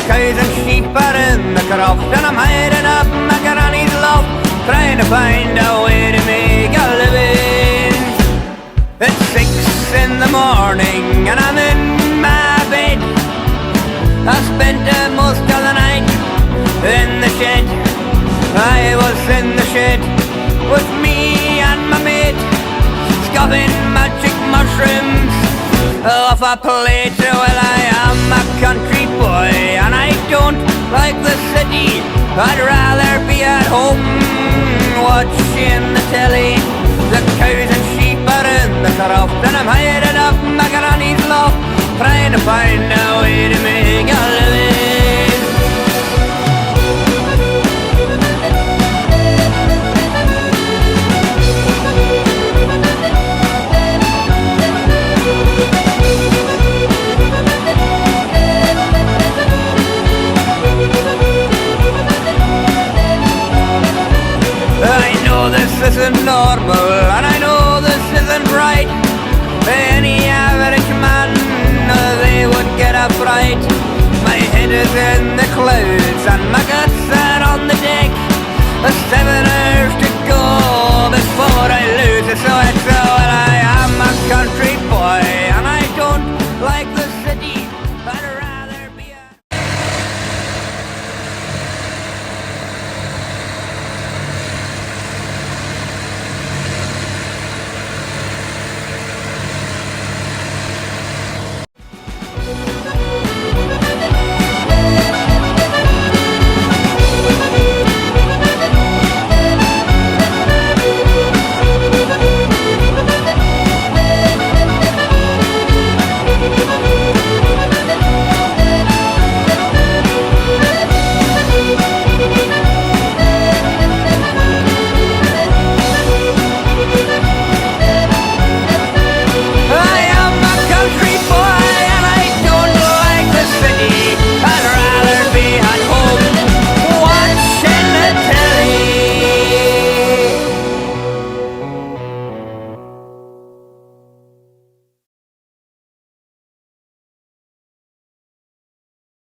cows and sheep are in the croft, and I'm hiding up my granny's loft, trying to find a way to make a living. It's 6 in the morning and I'm in my bed. I spent most of the night in the shed. I was in the shed with me and my mate, scoffing magic mushrooms off a plate. Well, I am a country boy and I don't like the city. I'd rather be at home watching the telly. The cows and sheep are in the croft, and I'm hiding up my granny's loft, trying to find a way to make a living. I know this isn't normal, and I know this isn't right. Any average man, they would get a fright. My head is in the clouds and my guts are on the deck. 7 hours to go before I lose it, so I